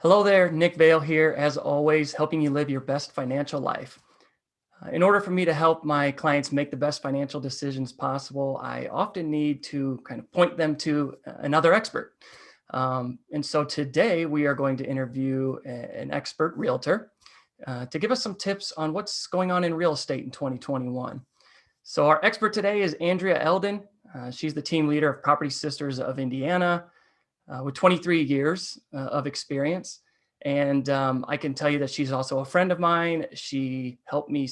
Hello there, Nick Vail here, as always, helping you live your best financial life. In order for me to help my clients make the best financial decisions possible, I often need to kind of point them to another expert. And so today we are going to interview an expert realtor to give us some tips on what's going on in real estate in 2021. So our expert today is Andrea Eldon. She's the team leader of Property Sisters of Indiana, with 23 years of experience. And I can tell you that she's also a friend of mine. She helped me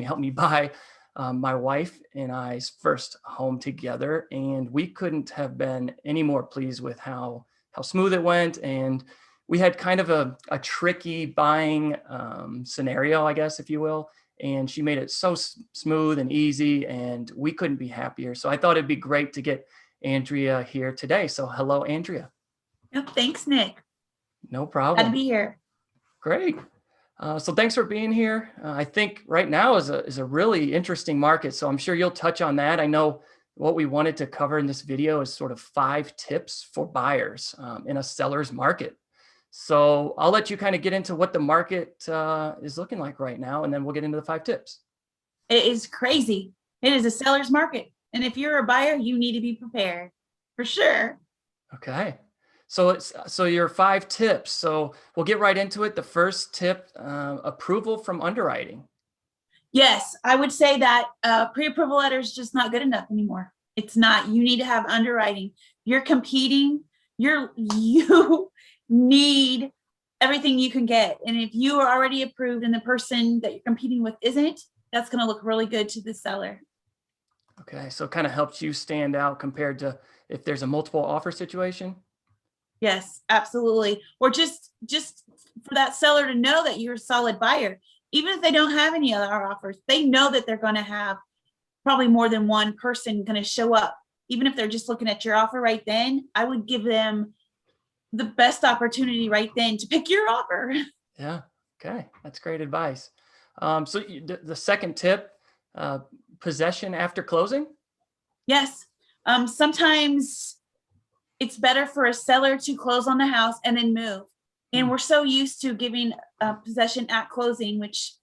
helped me buy my wife and I's first home together. And we couldn't have been any more pleased with how smooth it went. And we had kind of a tricky buying scenario, I guess, if you will. And she made it so smooth and easy, and we couldn't be happier. So I thought it'd be great to get Andrea here today. So hello, Andrea. Yep, thanks, Nick. No Glad to problem. be here. Great. So thanks for being here. I think right now is a really interesting market. So I'm sure you'll touch on that. I know what we wanted to cover in this video is sort of 5 tips for buyers in a seller's market. So I'll let you kind of get into what the market is looking like right now, and then we'll get into the 5 tips. It is crazy. It is a seller's market. And if you're a buyer, you need to be prepared for sure. Okay. So your 5 tips. So we'll get right into it. The first tip, approval from underwriting. Yes, I would say that pre-approval letter is just not good enough anymore. It's not. You need to have underwriting. You're competing. You need everything you can get. And if you are already approved and the person that you're competing with isn't, that's going to look really good to the seller. Okay. So it kind of helps you stand out compared to if there's a multiple offer situation. Yes, absolutely. Or just for that seller to know that you're a solid buyer, even if they don't have any other offers, they know that they're going to have probably more than one person going to show up. Even if they're just looking at your offer right then, I would give them the best opportunity right then to pick your offer. Yeah. Okay. That's great advice. The second tip, possession after closing. Yes. Sometimes it's better for a seller to close on the house and then move. And we're so used to giving possession at closing, which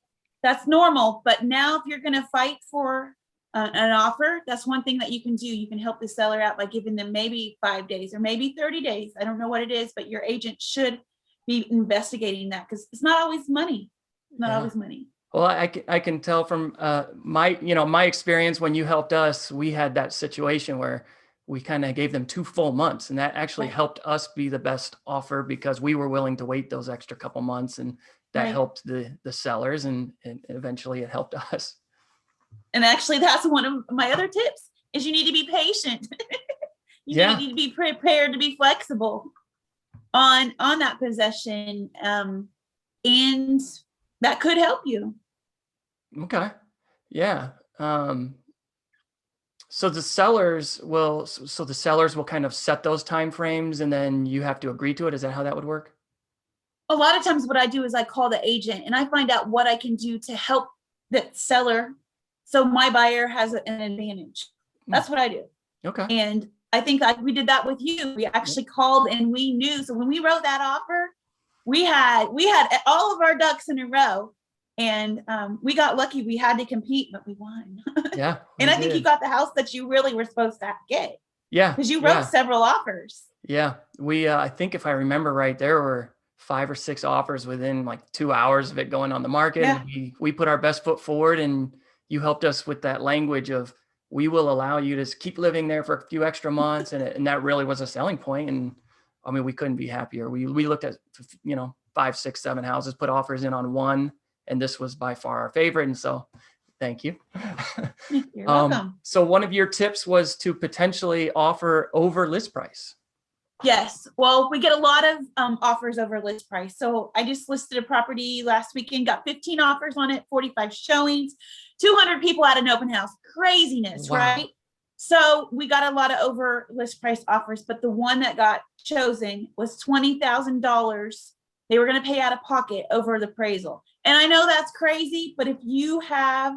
that's normal. But now if you're going to fight for an offer, that's one thing that you can do. You can help the seller out by giving them maybe 5 days or maybe 30 days. I don't know what it is, but your agent should be investigating that because it's not always money. Not always money. Well, I can tell from my experience when you helped us, we had that situation where we kind of gave them 2 full months, and that actually helped us be the best offer because we were willing to wait those extra couple months, and that helped the sellers, and eventually it helped us. And actually, that's one of my other tips is you need to be patient. You need to be prepared to be flexible on that possession, and that could help you. Okay. Yeah. So the sellers will kind of set those time frames, and then you have to agree to it. Is that how that would work? A lot of times what I do is I call the agent and I find out what I can do to help that seller so my buyer has an advantage. That's what I do. Okay. And I think we did that with you. We actually called and we knew. So when we wrote that offer, we had all of our ducks in a row. And we got lucky. We had to compete, but we won. Yeah. And I think you got the house that you really were supposed to get. Yeah. Because you wrote several offers. Yeah. I think if I remember right, there were 5 or 6 offers within like 2 hours of it going on the market. Yeah. And we put our best foot forward, and you helped us with that language of, we will allow you to keep living there for a few extra months. And that really was a selling point. And I mean, we couldn't be happier. We looked at, 5, 6, 7 houses, put offers in on one. And this was by far our favorite. And so thank you. You're welcome. So one of your tips was to potentially offer over list price. Yes. Well, we get a lot of offers over list price. So I just listed a property last weekend, got 15 offers on it, 45 showings, 200 people at an open house. Craziness, right? So we got a lot of over list price offers, but the one that got chosen was $20,000. They were going to pay out of pocket over the appraisal. And I know that's crazy, but if you have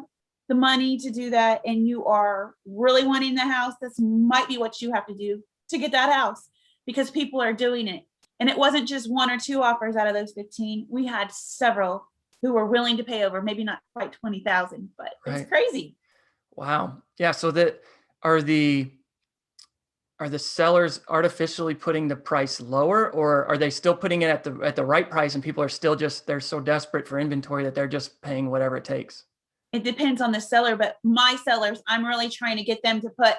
the money to do that and you are really wanting the house, this might be what you have to do to get that house, because people are doing it. And it wasn't just 1 or 2 offers out of those 15. We had several who were willing to pay over, maybe not quite 20,000, but it's Right. crazy. Wow. Yeah. So that are the are the sellers artificially putting the price lower, or are they still putting it at the right price and people are still just they're so desperate for inventory that they're just paying whatever it takes? It depends on the seller, but my sellers, I'm really trying to get them to put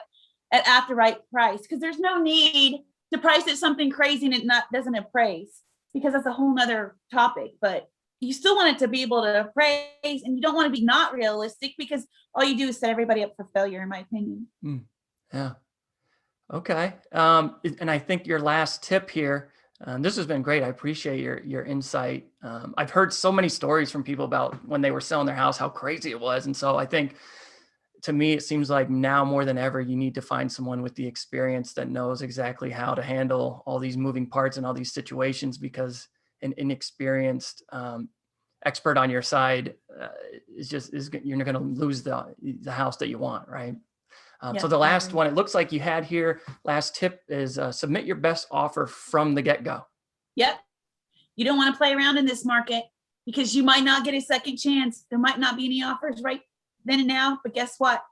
it at the right price, because there's no need to price it something crazy and it doesn't appraise, because that's a whole nother topic. But you still want it to be able to appraise, and you don't want to be not realistic, because all you do is set everybody up for failure, in my opinion. Yeah. Okay. And I think your last tip here, this has been great. I appreciate your insight. I've heard so many stories from people about when they were selling their house, how crazy it was. And so I think to me, it seems like now more than ever, you need to find someone with the experience that knows exactly how to handle all these moving parts and all these situations, because an inexperienced expert on your side you're going to lose the house that you want, right? So Yes, the I last agree. one, it looks like you had here, last tip is submit your best offer from the get-go. Yep. You don't want to play around in this market, because you might not get a second chance. There might not be any offers right then and now, but guess what?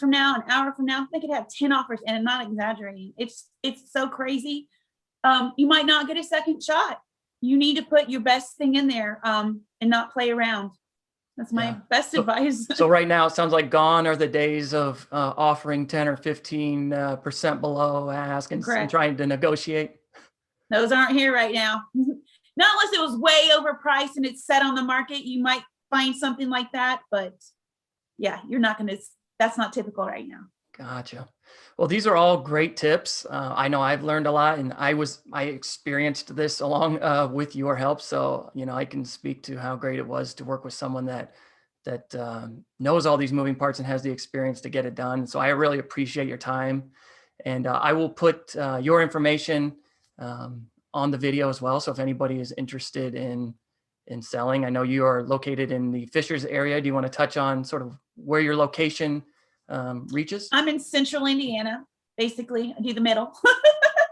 From now, an hour from now, they could have 10 offers, and I'm not exaggerating. It's so crazy. You might not get a second shot. You need to put your best thing in there, and not play around. That's my Yeah. best advice. So right now, it sounds like gone are the days of offering 10 or 15% below ask and Correct. trying to negotiate. Those aren't here right now. Not unless it was way overpriced and it's set on the market. You might find something like that, but yeah, you're not going to, that's not typical right now. Gotcha. Well, these are all great tips. I know I've learned a lot, and I experienced this along with your help. So, I can speak to how great it was to work with someone that knows all these moving parts and has the experience to get it done. So I really appreciate your time, and I will put your information on the video as well. So if anybody is interested in selling, I know you are located in the Fishers area. Do you want to touch on sort of where your location reaches? I'm in central Indiana, basically. I do the middle.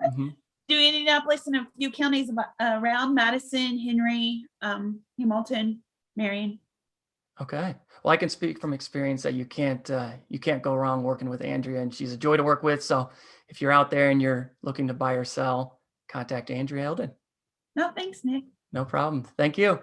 Mm-hmm. Do Indianapolis and a few counties around Madison, Henry, Hamilton, Marion. Okay. Well, I can speak from experience that you can't go wrong working with Andrea, and she's a joy to work with. So if you're out there and you're looking to buy or sell, contact Andrea Eldon. No, thanks, Nick. No problem. Thank you.